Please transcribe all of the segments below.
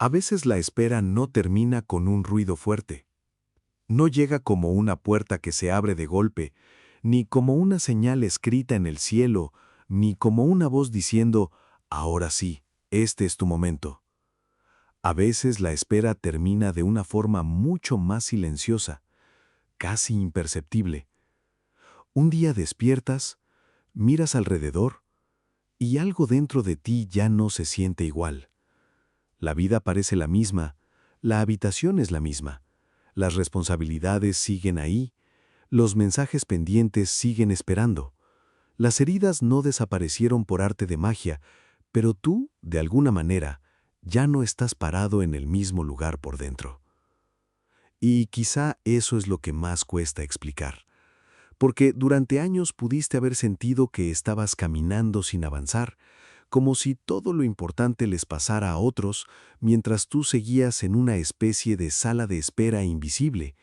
A veces la espera no termina con un ruido fuerte. No llega como una puerta que se abre de golpe, ni como una señal escrita en el cielo, ni como una voz diciendo, ahora sí, este es tu momento. A veces la espera termina de una forma mucho más silenciosa, casi imperceptible. Un día despiertas, miras alrededor, y algo dentro de ti ya no se siente igual. La vida parece la misma, la habitación es la misma, las responsabilidades siguen ahí, los mensajes pendientes siguen esperando. Las heridas no desaparecieron por arte de magia, pero tú, de alguna manera, ya no estás parado en el mismo lugar por dentro. Y quizá eso es lo que más cuesta explicar, porque durante años pudiste haber sentido que estabas caminando sin avanzar, como si todo lo importante les pasara a otros, mientras tú seguías en una especie de sala de espera invisible.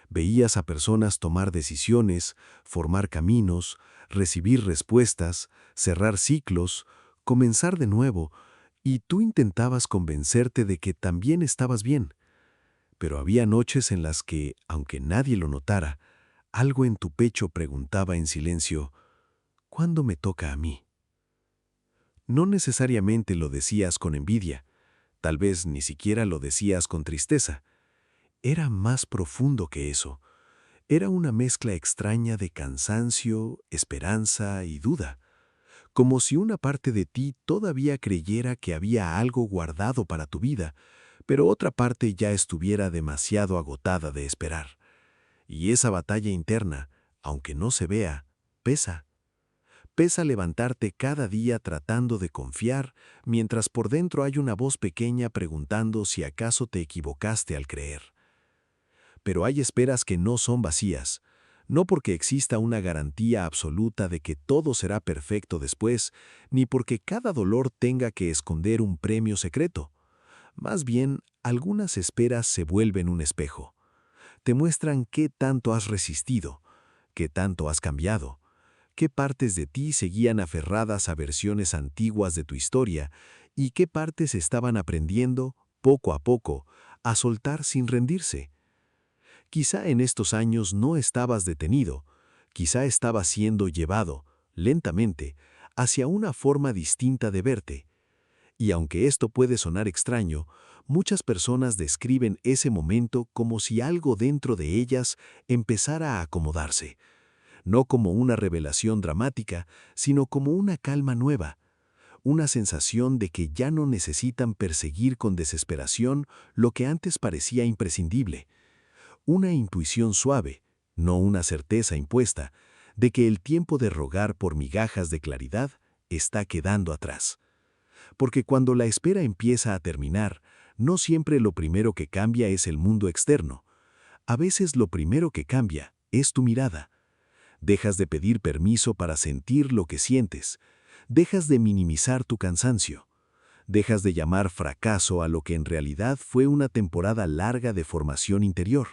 Veías a personas tomar decisiones, formar caminos, recibir respuestas, cerrar ciclos, comenzar de nuevo, y tú intentabas convencerte de que también estabas bien. Pero había noches en las que, aunque nadie lo notara, algo en tu pecho preguntaba en silencio, ¿cuándo me toca a mí? No necesariamente lo decías con envidia, tal vez ni siquiera lo decías con tristeza. Era más profundo que eso. Era una mezcla extraña de cansancio, esperanza y duda, como si una parte de ti todavía creyera que había algo guardado para tu vida, pero otra parte ya estuviera demasiado agotada de esperar. Y esa batalla interna, aunque no se vea, pesa. Pesa levantarte cada día tratando de confiar, mientras por dentro hay una voz pequeña preguntando si acaso te equivocaste al creer. Pero hay esperas que no son vacías, no porque exista una garantía absoluta de que todo será perfecto después, ni porque cada dolor tenga que esconder un premio secreto. Más bien, algunas esperas se vuelven un espejo. Te muestran qué tanto has resistido, qué tanto has cambiado, qué partes de ti seguían aferradas a versiones antiguas de tu historia y qué partes estaban aprendiendo, poco a poco, a soltar sin rendirse. Quizá en estos años no estabas detenido, quizá estabas siendo llevado, lentamente, hacia una forma distinta de verte. Y aunque esto puede sonar extraño, muchas personas describen ese momento como si algo dentro de ellas empezara a acomodarse, no como una revelación dramática, sino como una calma nueva, una sensación de que ya no necesitan perseguir con desesperación lo que antes parecía imprescindible, una intuición suave, no una certeza impuesta, de que el tiempo de rogar por migajas de claridad está quedando atrás. Porque cuando la espera empieza a terminar, no siempre lo primero que cambia es el mundo externo. A veces lo primero que cambia es tu mirada. Dejas de pedir permiso para sentir lo que sientes. Dejas de minimizar tu cansancio. Dejas de llamar fracaso a lo que en realidad fue una temporada larga de formación interior.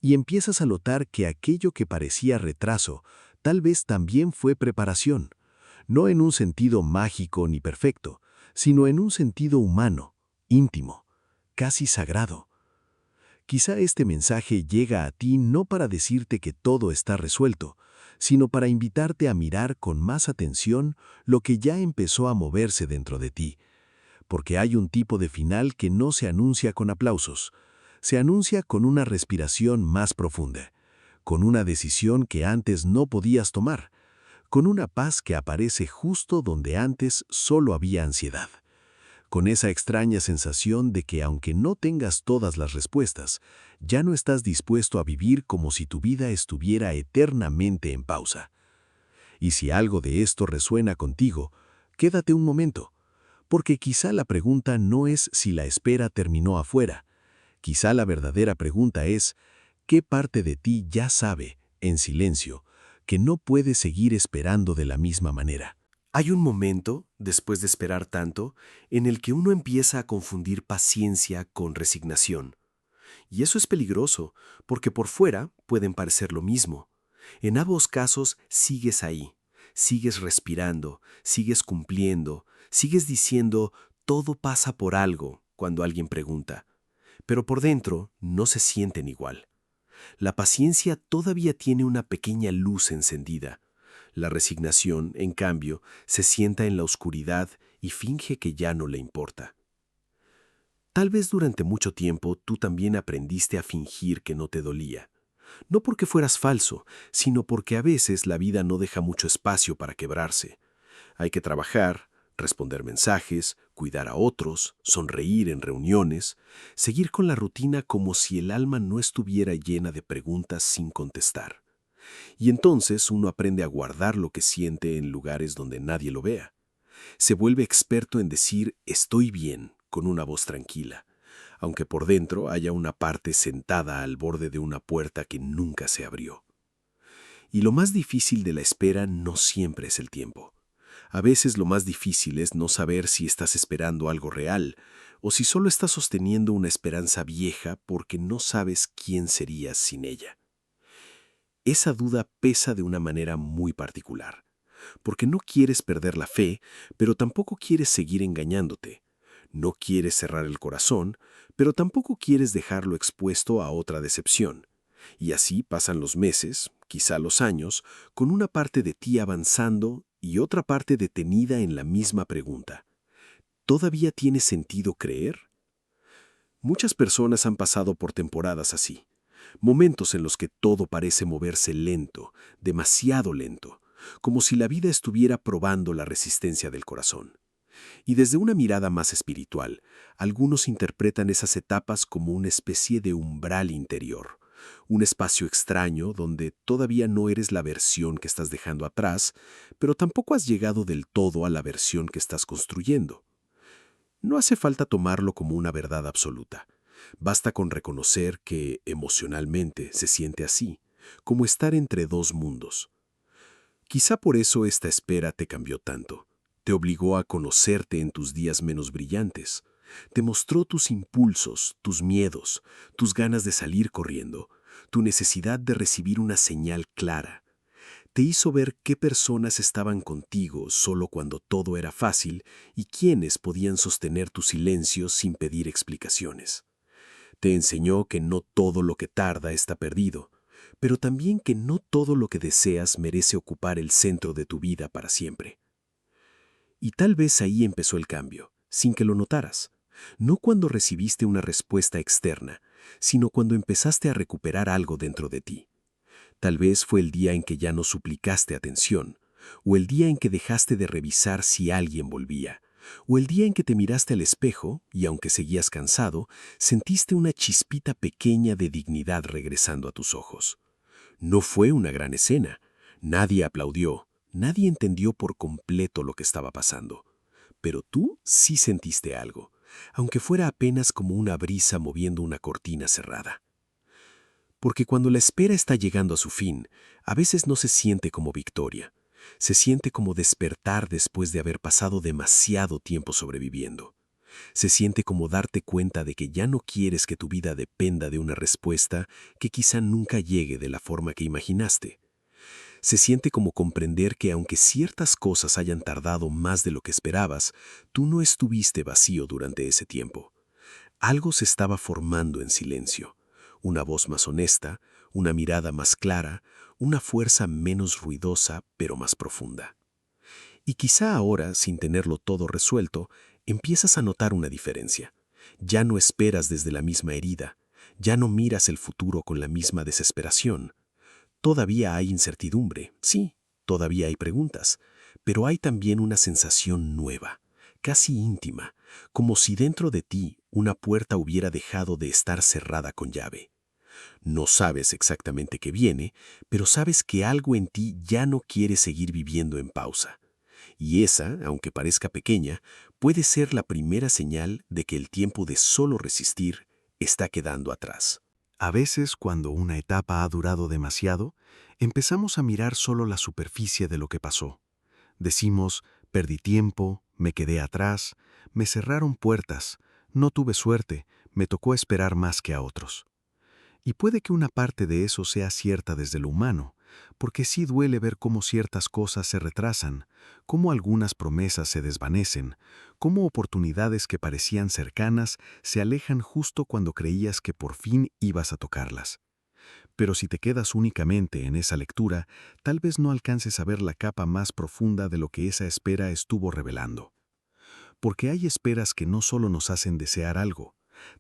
Y empiezas a notar que aquello que parecía retraso tal vez también fue preparación, no en un sentido mágico ni perfecto, sino en un sentido humano, íntimo, casi sagrado. Quizá este mensaje llega a ti no para decirte que todo está resuelto, sino para invitarte a mirar con más atención lo que ya empezó a moverse dentro de ti, porque hay un tipo de final que no se anuncia con aplausos, se anuncia con una respiración más profunda, con una decisión que antes no podías tomar, con una paz que aparece justo donde antes solo había ansiedad, con esa extraña sensación de que aunque no tengas todas las respuestas, ya no estás dispuesto a vivir como si tu vida estuviera eternamente en pausa. Y si algo de esto resuena contigo, quédate un momento, porque quizá la pregunta no es si la espera terminó afuera, quizá la verdadera pregunta es, ¿qué parte de ti ya sabe, en silencio, que no puede seguir esperando de la misma manera? Hay un momento, después de esperar tanto, en el que uno empieza a confundir paciencia con resignación. Y eso es peligroso, porque por fuera pueden parecer lo mismo. En ambos casos sigues ahí, sigues respirando, sigues cumpliendo, sigues diciendo, todo pasa por algo, cuando alguien pregunta, pero por dentro no se sienten igual. La paciencia todavía tiene una pequeña luz encendida. La resignación, en cambio, se sienta en la oscuridad y finge que ya no le importa. Tal vez durante mucho tiempo tú también aprendiste a fingir que no te dolía. No porque fueras falso, sino porque a veces la vida no deja mucho espacio para quebrarse. Hay que trabajar, responder mensajes, cuidar a otros, sonreír en reuniones, seguir con la rutina como si el alma no estuviera llena de preguntas sin contestar. Y entonces uno aprende a guardar lo que siente en lugares donde nadie lo vea. Se vuelve experto en decir estoy bien con una voz tranquila, aunque por dentro haya una parte sentada al borde de una puerta que nunca se abrió. Y lo más difícil de la espera no siempre es el tiempo. A veces lo más difícil es no saber si estás esperando algo real o si solo estás sosteniendo una esperanza vieja porque no sabes quién serías sin ella. Esa duda pesa de una manera muy particular, porque no quieres perder la fe, pero tampoco quieres seguir engañándote. No quieres cerrar el corazón, pero tampoco quieres dejarlo expuesto a otra decepción. Y así pasan los meses, quizá los años, con una parte de ti avanzando y otra parte detenida en la misma pregunta. ¿Todavía tiene sentido creer? Muchas personas han pasado por temporadas así, momentos en los que todo parece moverse lento, demasiado lento, como si la vida estuviera probando la resistencia del corazón. Y desde una mirada más espiritual, algunos interpretan esas etapas como una especie de umbral interior, un espacio extraño donde todavía no eres la versión que estás dejando atrás, pero tampoco has llegado del todo a la versión que estás construyendo. No hace falta tomarlo como una verdad absoluta. Basta con reconocer que emocionalmente se siente así, como estar entre dos mundos. Quizá por eso esta espera te cambió tanto. Te obligó a conocerte en tus días menos brillantes. Te mostró tus impulsos, tus miedos, tus ganas de salir corriendo, tu necesidad de recibir una señal clara. Te hizo ver qué personas estaban contigo solo cuando todo era fácil y quiénes podían sostener tu silencio sin pedir explicaciones. Te enseñó que no todo lo que tarda está perdido, pero también que no todo lo que deseas merece ocupar el centro de tu vida para siempre. Y tal vez ahí empezó el cambio, sin que lo notaras. No cuando recibiste una respuesta externa, sino cuando empezaste a recuperar algo dentro de ti. Tal vez fue el día en que ya no suplicaste atención, o el día en que dejaste de revisar si alguien volvía, o el día en que te miraste al espejo y aunque seguías cansado, sentiste una chispita pequeña de dignidad regresando a tus ojos. No fue una gran escena, nadie aplaudió, nadie entendió por completo lo que estaba pasando, pero tú sí sentiste algo, aunque fuera apenas como una brisa moviendo una cortina cerrada. Porque cuando la espera está llegando a su fin, a veces no se siente como victoria. Se siente como despertar después de haber pasado demasiado tiempo sobreviviendo. Se siente como darte cuenta de que ya no quieres que tu vida dependa de una respuesta que quizá nunca llegue de la forma que imaginaste. Se siente como comprender que aunque ciertas cosas hayan tardado más de lo que esperabas, tú no estuviste vacío durante ese tiempo. Algo se estaba formando en silencio. Una voz más honesta, una mirada más clara, una fuerza menos ruidosa pero más profunda. Y quizá ahora, sin tenerlo todo resuelto, empiezas a notar una diferencia. Ya no esperas desde la misma herida, ya no miras el futuro con la misma desesperación. Todavía hay incertidumbre, sí, todavía hay preguntas, pero hay también una sensación nueva, casi íntima, como si dentro de ti una puerta hubiera dejado de estar cerrada con llave. No sabes exactamente qué viene, pero sabes que algo en ti ya no quiere seguir viviendo en pausa. Y esa, aunque parezca pequeña, puede ser la primera señal de que el tiempo de solo resistir está quedando atrás. A veces, cuando una etapa ha durado demasiado, empezamos a mirar solo la superficie de lo que pasó. Decimos, perdí tiempo, me quedé atrás, me cerraron puertas, no tuve suerte, me tocó esperar más que a otros. Y puede que una parte de eso sea cierta desde lo humano, porque sí duele ver cómo ciertas cosas se retrasan, cómo algunas promesas se desvanecen, cómo oportunidades que parecían cercanas se alejan justo cuando creías que por fin ibas a tocarlas. Pero si te quedas únicamente en esa lectura, tal vez no alcances a ver la capa más profunda de lo que esa espera estuvo revelando. Porque hay esperas que no solo nos hacen desear algo,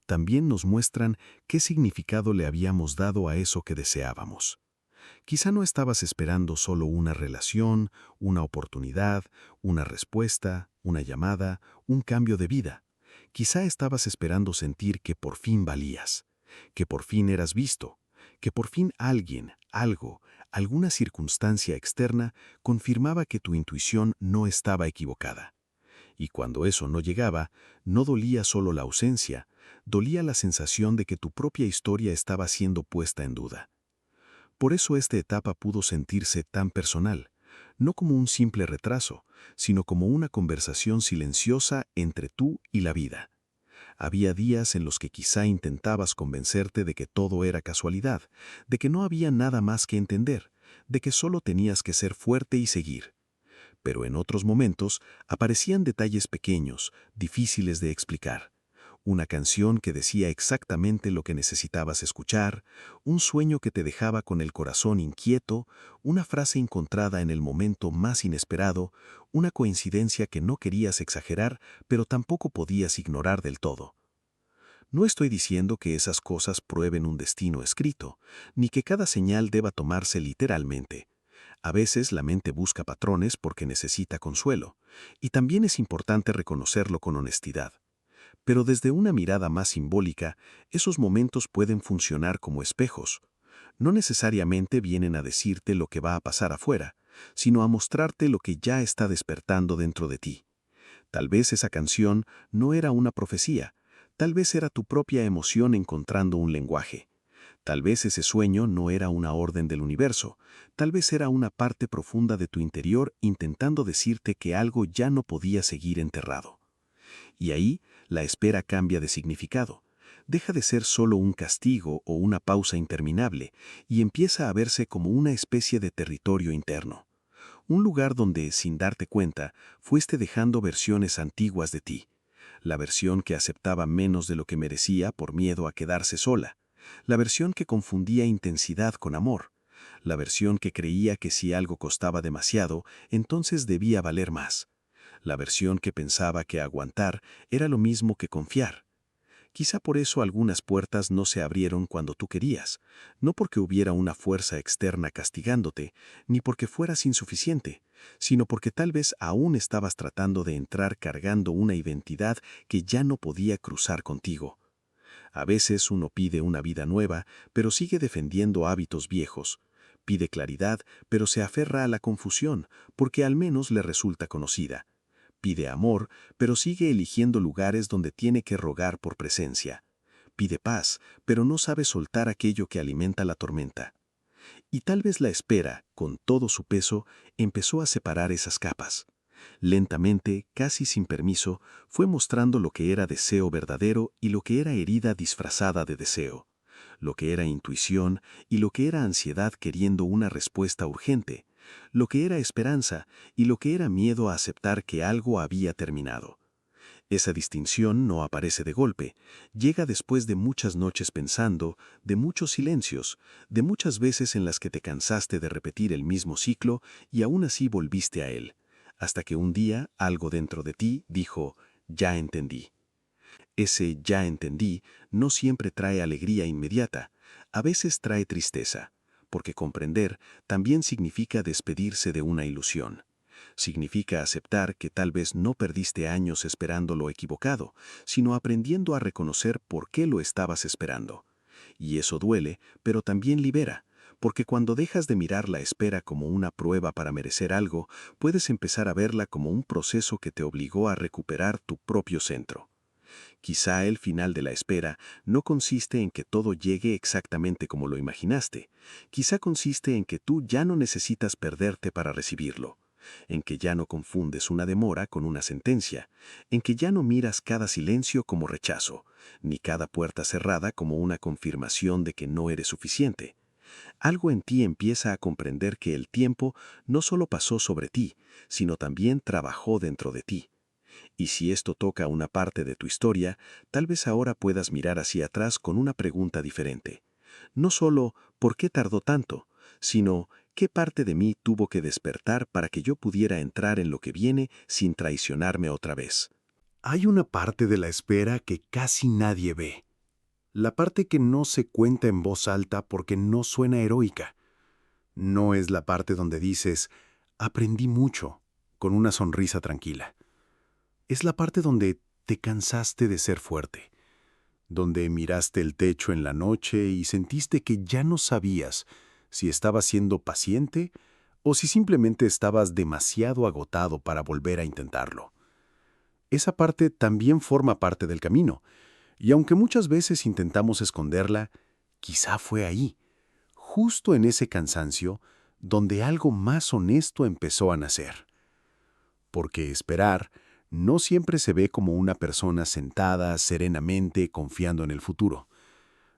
también nos muestran qué significado le habíamos dado a eso que deseábamos. Quizá no estabas esperando solo una relación, una oportunidad, una respuesta, una llamada, un cambio de vida. Quizá estabas esperando sentir que por fin valías, que por fin eras visto, que por fin alguien, algo, alguna circunstancia externa confirmaba que tu intuición no estaba equivocada. Y cuando eso no llegaba, no dolía solo la ausencia, dolía la sensación de que tu propia historia estaba siendo puesta en duda. Por eso esta etapa pudo sentirse tan personal, no como un simple retraso, sino como una conversación silenciosa entre tú y la vida. Había días en los que quizá intentabas convencerte de que todo era casualidad, de que no había nada más que entender, de que solo tenías que ser fuerte y seguir. Pero en otros momentos aparecían detalles pequeños, difíciles de explicar. Una canción que decía exactamente lo que necesitabas escuchar, un sueño que te dejaba con el corazón inquieto, una frase encontrada en el momento más inesperado, una coincidencia que no querías exagerar, pero tampoco podías ignorar del todo. No estoy diciendo que esas cosas prueben un destino escrito, ni que cada señal deba tomarse literalmente. A veces la mente busca patrones porque necesita consuelo, y también es importante reconocerlo con honestidad. Pero desde una mirada más simbólica, esos momentos pueden funcionar como espejos. No necesariamente vienen a decirte lo que va a pasar afuera, sino a mostrarte lo que ya está despertando dentro de ti. Tal vez esa canción no era una profecía, tal vez era tu propia emoción encontrando un lenguaje. Tal vez ese sueño no era una orden del universo, tal vez era una parte profunda de tu interior intentando decirte que algo ya no podía seguir enterrado. Y ahí la espera cambia de significado. Deja de ser solo un castigo o una pausa interminable y empieza a verse como una especie de territorio interno. Un lugar donde, sin darte cuenta, fuiste dejando versiones antiguas de ti. La versión que aceptaba menos de lo que merecía por miedo a quedarse sola. La versión que confundía intensidad con amor. La versión que creía que si algo costaba demasiado, entonces debía valer más. La versión que pensaba que aguantar era lo mismo que confiar. Quizá por eso algunas puertas no se abrieron cuando tú querías, no porque hubiera una fuerza externa castigándote, ni porque fueras insuficiente, sino porque tal vez aún estabas tratando de entrar cargando una identidad que ya no podía cruzar contigo. A veces uno pide una vida nueva, pero sigue defendiendo hábitos viejos. Pide claridad, pero se aferra a la confusión, porque al menos le resulta conocida. Pide amor, pero sigue eligiendo lugares donde tiene que rogar por presencia. Pide paz, pero no sabe soltar aquello que alimenta la tormenta. Y tal vez la espera, con todo su peso, empezó a separar esas capas. Lentamente, casi sin permiso, fue mostrando lo que era deseo verdadero y lo que era herida disfrazada de deseo, lo que era intuición y lo que era ansiedad queriendo una respuesta urgente, lo que era esperanza y lo que era miedo a aceptar que algo había terminado. Esa distinción no aparece de golpe, llega después de muchas noches pensando, de muchos silencios, de muchas veces en las que te cansaste de repetir el mismo ciclo y aún así volviste a él, hasta que un día algo dentro de ti dijo, ya entendí. Ese ya entendí no siempre trae alegría inmediata, a veces trae tristeza, porque comprender también significa despedirse de una ilusión. Significa aceptar que tal vez no perdiste años esperando lo equivocado, sino aprendiendo a reconocer por qué lo estabas esperando. Y eso duele, pero también libera, porque cuando dejas de mirar la espera como una prueba para merecer algo, puedes empezar a verla como un proceso que te obligó a recuperar tu propio centro. Quizá el final de la espera no consiste en que todo llegue exactamente como lo imaginaste. Quizá consiste en que tú ya no necesitas perderte para recibirlo, en que ya no confundes una demora con una sentencia, en que ya no miras cada silencio como rechazo, ni cada puerta cerrada como una confirmación de que no eres suficiente. algo en ti empieza a comprender que el tiempo no solo pasó sobre ti, sino también trabajó dentro de ti. Y si esto toca una parte de tu historia, tal vez ahora puedas mirar hacia atrás con una pregunta diferente. No solo ¿por qué tardó tanto?, sino ¿qué parte de mí tuvo que despertar para que yo pudiera entrar en lo que viene sin traicionarme otra vez? Hay una parte de la espera que casi nadie ve. La parte que no se cuenta en voz alta porque no suena heroica. No es la parte donde dices, aprendí mucho, con una sonrisa tranquila. Es la parte donde te cansaste de ser fuerte, donde miraste el techo en la noche y sentiste que ya no sabías si estabas siendo paciente o si simplemente estabas demasiado agotado para volver a intentarlo. Esa parte también forma parte del camino, y aunque muchas veces intentamos esconderla, quizá fue ahí, justo en ese cansancio, donde algo más honesto empezó a nacer. Porque esperar no siempre se ve como una persona sentada serenamente confiando en el futuro.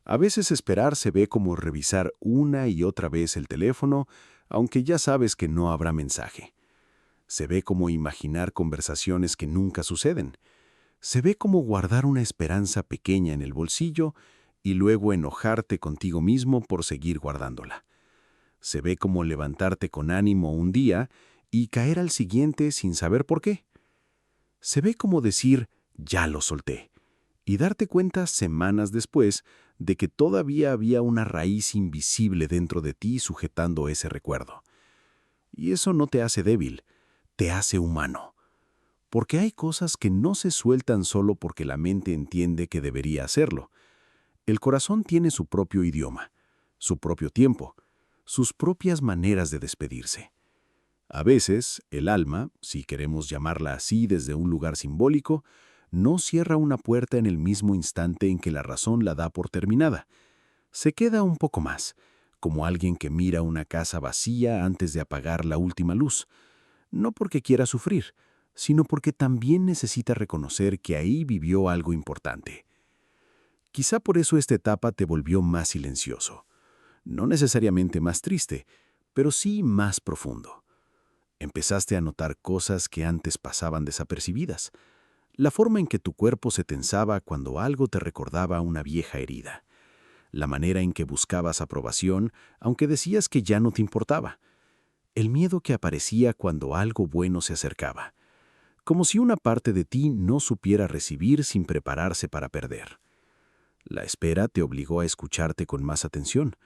A veces esperar se ve como revisar una y otra vez el teléfono, aunque ya sabes que no habrá mensaje. Se ve como imaginar conversaciones que nunca suceden. Se ve como guardar una esperanza pequeña en el bolsillo y luego enojarte contigo mismo por seguir guardándola. Se ve como levantarte con ánimo un día y caer al siguiente sin saber por qué. Se ve como decir, ya lo solté, y darte cuenta semanas después de que todavía había una raíz invisible dentro de ti sujetando ese recuerdo. Y eso no te hace débil, te hace humano. Porque hay cosas que no se sueltan solo porque la mente entiende que debería hacerlo. El corazón tiene su propio idioma, su propio tiempo, sus propias maneras de despedirse. A veces, el alma, si queremos llamarla así desde un lugar simbólico, no cierra una puerta en el mismo instante en que la razón la da por terminada. Se queda un poco más, como alguien que mira una casa vacía antes de apagar la última luz, no porque quiera sufrir, sino porque también necesita reconocer que ahí vivió algo importante. Quizá por eso esta etapa te volvió más silencioso. No necesariamente más triste, pero sí más profundo. Empezaste a notar cosas que antes pasaban desapercibidas. La forma en que tu cuerpo se tensaba cuando algo te recordaba una vieja herida. La manera en que buscabas aprobación, aunque decías que ya no te importaba. El miedo que aparecía cuando algo bueno se acercaba. Como si una parte de ti no supiera recibir sin prepararse para perder. La espera te obligó a escucharte con más atención,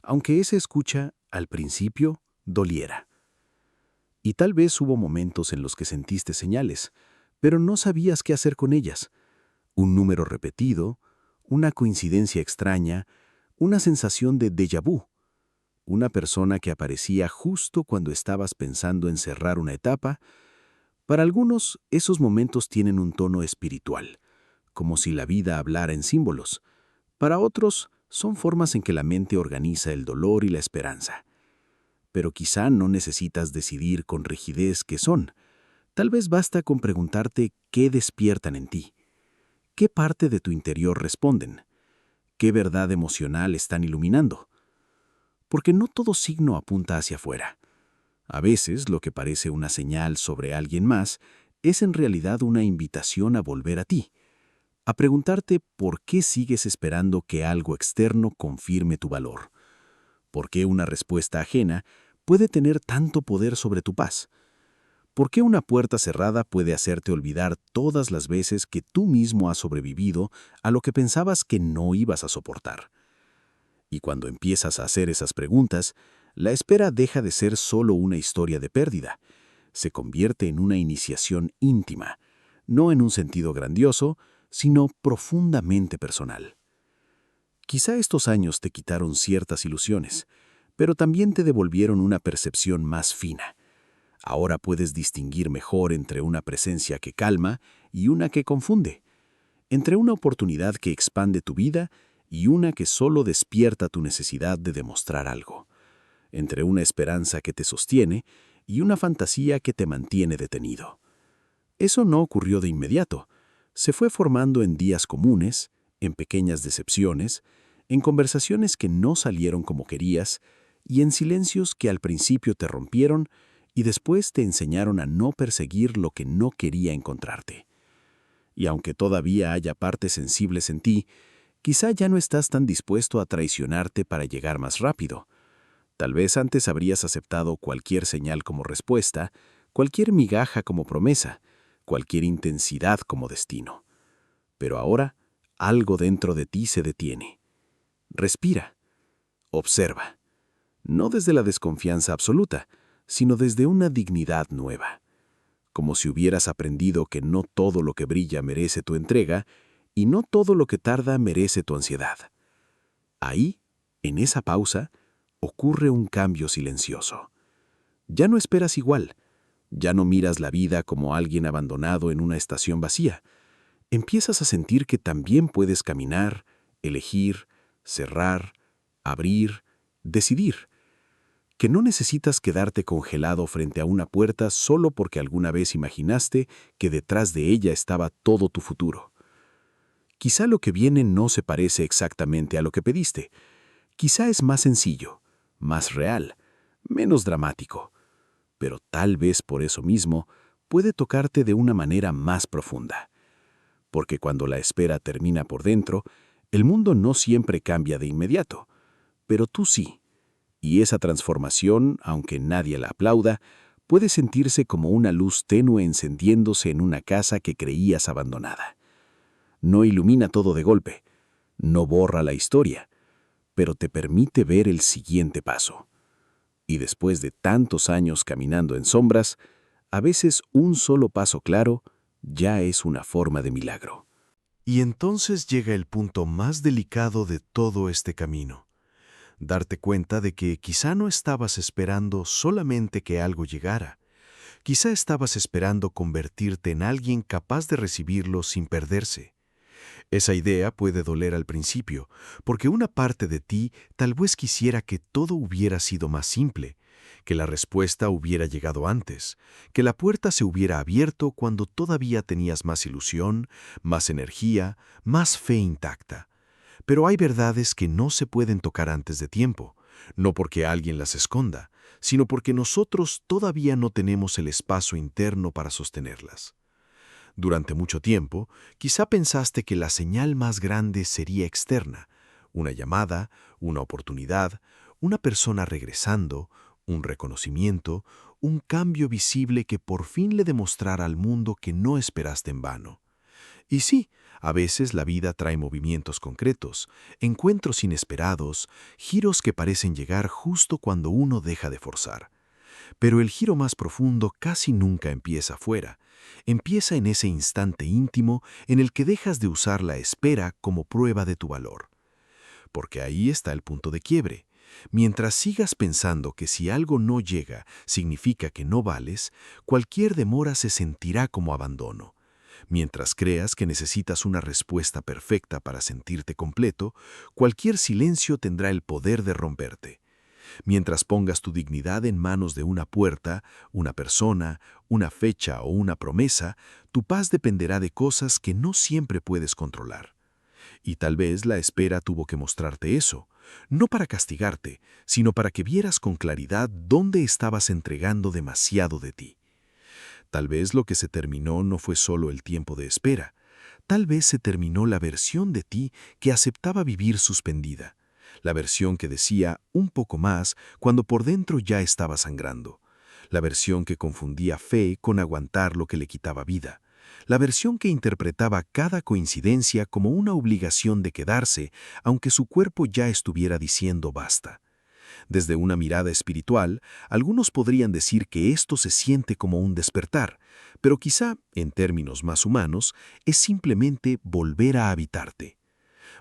aunque esa escucha, al principio, doliera. Y tal vez hubo momentos en los que sentiste señales, pero no sabías qué hacer con ellas. Un número repetido, una coincidencia extraña, una sensación de déjà vu. Una persona que aparecía justo cuando estabas pensando en cerrar una etapa. Para algunos, esos momentos tienen un tono espiritual, como si la vida hablara en símbolos. Para otros, son formas en que la mente organiza el dolor y la esperanza. Pero quizá no necesitas decidir con rigidez qué son. Tal vez basta con preguntarte qué despiertan en ti. ¿Qué parte de tu interior responden? ¿Qué verdad emocional están iluminando? Porque no todo signo apunta hacia afuera. A veces lo que parece una señal sobre alguien más es en realidad una invitación a volver a ti, a preguntarte por qué sigues esperando que algo externo confirme tu valor. ¿Por qué una respuesta ajena puede tener tanto poder sobre tu paz? ¿Por qué una puerta cerrada puede hacerte olvidar todas las veces que tú mismo has sobrevivido a lo que pensabas que no ibas a soportar? Y cuando empiezas a hacer esas preguntas, la espera deja de ser solo una historia de pérdida. Se convierte en una iniciación íntima, no en un sentido grandioso, sino profundamente personal. Quizá estos años te quitaron ciertas ilusiones, pero también te devolvieron una percepción más fina. Ahora puedes distinguir mejor entre una presencia que calma y una que confunde, entre una oportunidad que expande tu vida y una que solo despierta tu necesidad de demostrar algo, entre una esperanza que te sostiene y una fantasía que te mantiene detenido. Eso no ocurrió de inmediato, se fue formando en días comunes, en pequeñas decepciones, en conversaciones que no salieron como querías y en silencios que al principio te rompieron y después te enseñaron a no perseguir lo que no quería encontrarte. Y aunque todavía haya partes sensibles en ti, quizá ya no estás tan dispuesto a traicionarte para llegar más rápido. Tal vez antes habrías aceptado cualquier señal como respuesta, cualquier migaja como promesa, cualquier intensidad como destino. Pero ahora, algo dentro de ti se detiene. Respira. Observa. No desde la desconfianza absoluta, sino desde una dignidad nueva. Como si hubieras aprendido que no todo lo que brilla merece tu entrega y no todo lo que tarda merece tu ansiedad. Ahí, en esa pausa, ocurre un cambio silencioso. Ya no esperas igual, ya no miras la vida como alguien abandonado en una estación vacía. Empiezas a sentir que también puedes caminar, elegir, cerrar, abrir, decidir. Que no necesitas quedarte congelado frente a una puerta solo porque alguna vez imaginaste que detrás de ella estaba todo tu futuro. Quizá lo que viene no se parece exactamente a lo que pediste. Quizá es más sencillo, más real, menos dramático. Pero tal vez por eso mismo puede tocarte de una manera más profunda. Porque cuando la espera termina por dentro, el mundo no siempre cambia de inmediato, pero tú sí. Y esa transformación, aunque nadie la aplauda, puede sentirse como una luz tenue encendiéndose en una casa que creías abandonada. No ilumina todo de golpe, no borra la historia, pero te permite ver el siguiente paso. Y después de tantos años caminando en sombras, a veces un solo paso claro ya es una forma de milagro. Y entonces llega el punto más delicado de todo este camino. Darte cuenta de que quizá no estabas esperando solamente que algo llegara. Quizá estabas esperando convertirte en alguien capaz de recibirlo sin perderse. Esa idea puede doler al principio, porque una parte de ti tal vez quisiera que todo hubiera sido más simple, que la respuesta hubiera llegado antes, que la puerta se hubiera abierto cuando todavía tenías más ilusión, más energía, más fe intacta. Pero hay verdades que no se pueden tocar antes de tiempo, no porque alguien las esconda, sino porque nosotros todavía no tenemos el espacio interno para sostenerlas. Durante mucho tiempo, quizá pensaste que la señal más grande sería externa, una llamada, una oportunidad, una persona regresando, un reconocimiento, un cambio visible que por fin le demostrara al mundo que no esperaste en vano. Y sí, a veces la vida trae movimientos concretos, encuentros inesperados, giros que parecen llegar justo cuando uno deja de forzar. Pero el giro más profundo casi nunca empieza afuera, empieza en ese instante íntimo en el que dejas de usar la espera como prueba de tu valor. Porque ahí está el punto de quiebre. Mientras sigas pensando que si algo no llega significa que no vales, cualquier demora se sentirá como abandono. Mientras creas que necesitas una respuesta perfecta para sentirte completo, cualquier silencio tendrá el poder de romperte. Mientras pongas tu dignidad en manos de una puerta, una persona, una fecha o una promesa, tu paz dependerá de cosas que no siempre puedes controlar. Y tal vez la espera tuvo que mostrarte eso, no para castigarte, sino para que vieras con claridad dónde estabas entregando demasiado de ti. Tal vez lo que se terminó no fue solo el tiempo de espera. Tal vez se terminó la versión de ti que aceptaba vivir suspendida. La versión que decía un poco más cuando por dentro ya estaba sangrando. La versión que confundía fe con aguantar lo que le quitaba vida. La versión que interpretaba cada coincidencia como una obligación de quedarse, aunque su cuerpo ya estuviera diciendo basta. Desde una mirada espiritual, algunos podrían decir que esto se siente como un despertar, pero quizá, en términos más humanos, es simplemente volver a habitarte.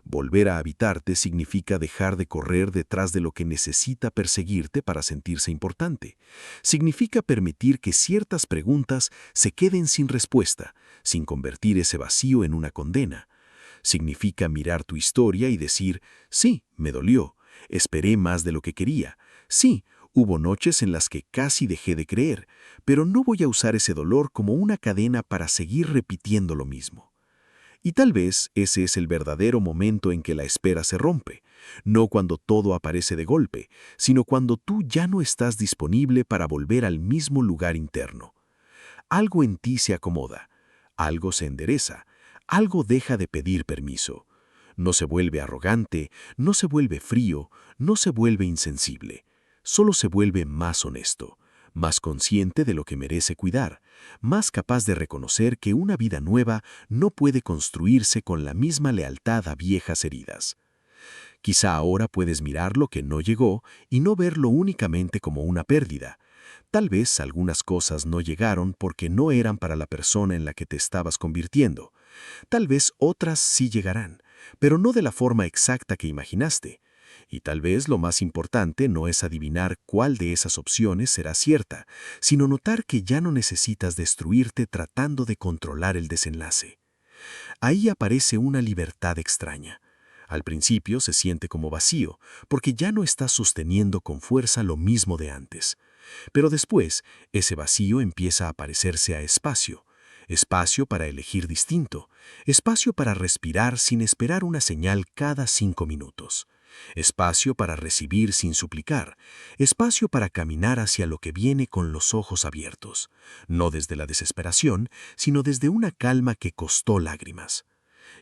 Volver a habitarte significa dejar de correr detrás de lo que necesita perseguirte para sentirse importante. Significa permitir que ciertas preguntas se queden sin respuesta, sin convertir ese vacío en una condena. Significa mirar tu historia y decir, sí, me dolió. Esperé más de lo que quería. Sí, hubo noches en las que casi dejé de creer, pero no voy a usar ese dolor como una cadena para seguir repitiendo lo mismo. Y tal vez ese es el verdadero momento en que la espera se rompe, no cuando todo aparece de golpe, sino cuando tú ya no estás disponible para volver al mismo lugar interno. Algo en ti se acomoda, algo se endereza, algo deja de pedir permiso. No se vuelve arrogante, no se vuelve frío, no se vuelve insensible. Solo se vuelve más honesto, más consciente de lo que merece cuidar, más capaz de reconocer que una vida nueva no puede construirse con la misma lealtad a viejas heridas. Quizá ahora puedes mirar lo que no llegó y no verlo únicamente como una pérdida. Tal vez algunas cosas no llegaron porque no eran para la persona en la que te estabas convirtiendo. Tal vez otras sí llegarán, pero no de la forma exacta que imaginaste. Y tal vez lo más importante no es adivinar cuál de esas opciones será cierta, sino notar que ya no necesitas destruirte tratando de controlar el desenlace. Ahí aparece una libertad extraña. Al principio se siente como vacío, porque ya no estás sosteniendo con fuerza lo mismo de antes. Pero después, ese vacío empieza a parecerse a espacio. Espacio para elegir distinto. Espacio para respirar sin esperar una señal cada 5 minutos. Espacio para recibir sin suplicar. Espacio para caminar hacia lo que viene con los ojos abiertos. No desde la desesperación, sino desde una calma que costó lágrimas.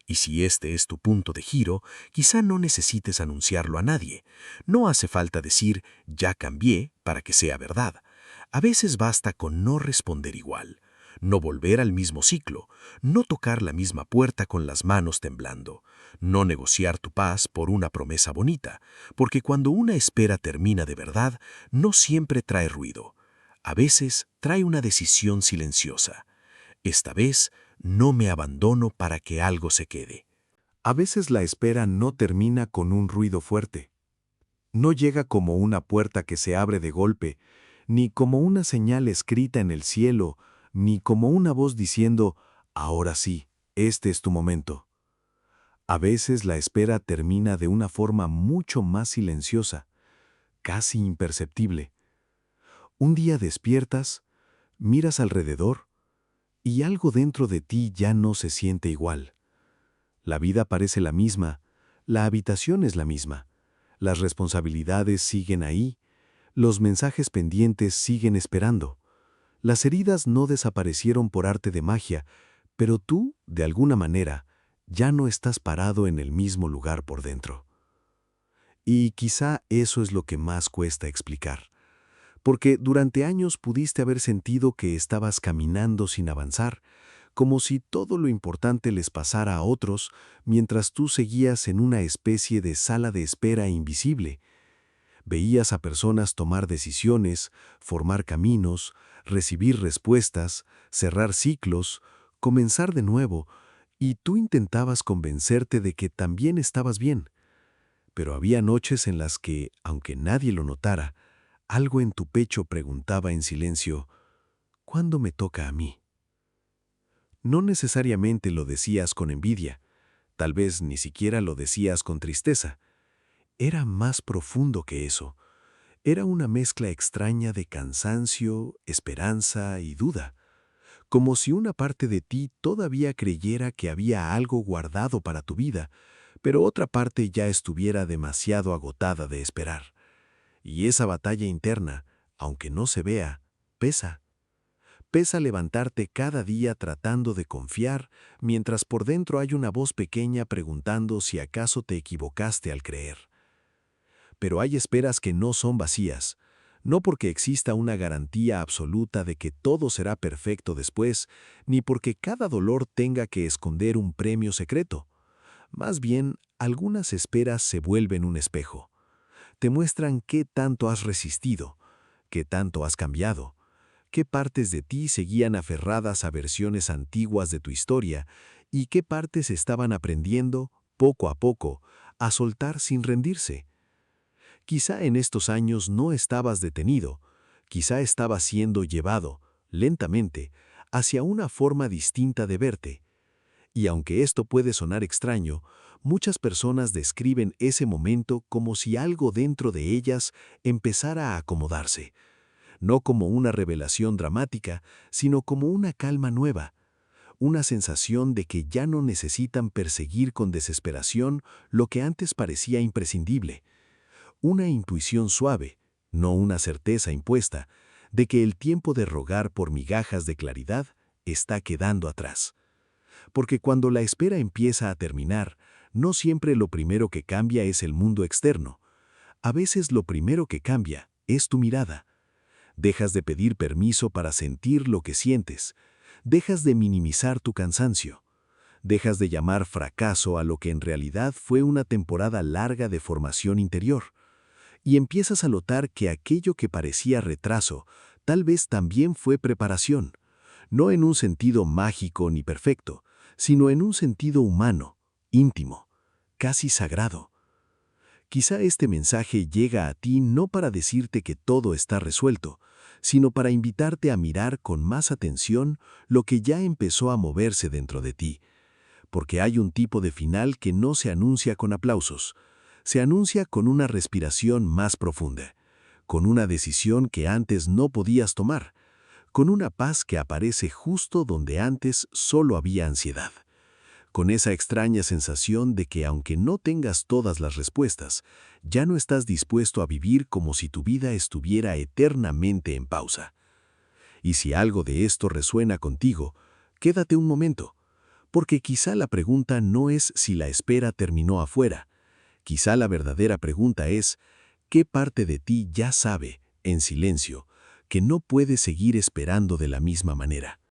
Y si este es tu punto de giro, quizá no necesites anunciarlo a nadie. No hace falta decir «ya cambié» para que sea verdad. A veces basta con no responder igual, no volver al mismo ciclo, no tocar la misma puerta con las manos temblando, no negociar tu paz por una promesa bonita, porque cuando una espera termina de verdad, no siempre trae ruido. A veces trae una decisión silenciosa. Esta vez no me abandono para que algo se quede. A veces la espera no termina con un ruido fuerte. No llega como una puerta que se abre de golpe, ni como una señal escrita en el cielo, ni como una voz diciendo, ahora sí, este es tu momento. A veces la espera termina de una forma mucho más silenciosa, casi imperceptible. Un día despiertas, miras alrededor, y algo dentro de ti ya no se siente igual. La vida parece la misma, la habitación es la misma, las responsabilidades siguen ahí, los mensajes pendientes siguen esperando. Las heridas no desaparecieron por arte de magia, pero tú, de alguna manera, ya no estás parado en el mismo lugar por dentro. Y quizá eso es lo que más cuesta explicar, porque durante años pudiste haber sentido que estabas caminando sin avanzar, como si todo lo importante les pasara a otros, mientras tú seguías en una especie de sala de espera invisible. Veías a personas tomar decisiones, formar caminos, recibir respuestas, cerrar ciclos, comenzar de nuevo, y tú intentabas convencerte de que también estabas bien. Pero había noches en las que, aunque nadie lo notara, algo en tu pecho preguntaba en silencio, ¿cuándo me toca a mí? No necesariamente lo decías con envidia, tal vez ni siquiera lo decías con tristeza. Era más profundo que eso. Era una mezcla extraña de cansancio, esperanza y duda, como si una parte de ti todavía creyera que había algo guardado para tu vida, pero otra parte ya estuviera demasiado agotada de esperar. Y esa batalla interna, aunque no se vea, pesa. Pesa levantarte cada día tratando de confiar, mientras por dentro hay una voz pequeña preguntando si acaso te equivocaste al creer. Pero hay esperas que no son vacías, no porque exista una garantía absoluta de que todo será perfecto después, ni porque cada dolor tenga que esconder un premio secreto. Más bien, algunas esperas se vuelven un espejo. Te muestran qué tanto has resistido, qué tanto has cambiado, qué partes de ti seguían aferradas a versiones antiguas de tu historia y qué partes estaban aprendiendo, poco a poco, a soltar sin rendirse. Quizá en estos años no estabas detenido, quizá estabas siendo llevado, lentamente, hacia una forma distinta de verte. Y aunque esto puede sonar extraño, muchas personas describen ese momento como si algo dentro de ellas empezara a acomodarse, no como una revelación dramática, sino como una calma nueva, una sensación de que ya no necesitan perseguir con desesperación lo que antes parecía imprescindible, una intuición suave, no una certeza impuesta, de que el tiempo de rogar por migajas de claridad está quedando atrás. Porque cuando la espera empieza a terminar, no siempre lo primero que cambia es el mundo externo. A veces lo primero que cambia es tu mirada. Dejas de pedir permiso para sentir lo que sientes. Dejas de minimizar tu cansancio. Dejas de llamar fracaso a lo que en realidad fue una temporada larga de formación interior. Y empiezas a notar que aquello que parecía retraso tal vez también fue preparación, no en un sentido mágico ni perfecto, sino en un sentido humano, íntimo, casi sagrado. Quizá este mensaje llega a ti no para decirte que todo está resuelto, sino para invitarte a mirar con más atención lo que ya empezó a moverse dentro de ti, porque hay un tipo de final que no se anuncia con aplausos, se anuncia con una respiración más profunda, con una decisión que antes no podías tomar, con una paz que aparece justo donde antes solo había ansiedad, con esa extraña sensación de que aunque no tengas todas las respuestas, ya no estás dispuesto a vivir como si tu vida estuviera eternamente en pausa. Y si algo de esto resuena contigo, quédate un momento, porque quizá la pregunta no es si la espera terminó afuera, quizá la verdadera pregunta es, ¿qué parte de ti ya sabe, en silencio, que no puede seguir esperando de la misma manera?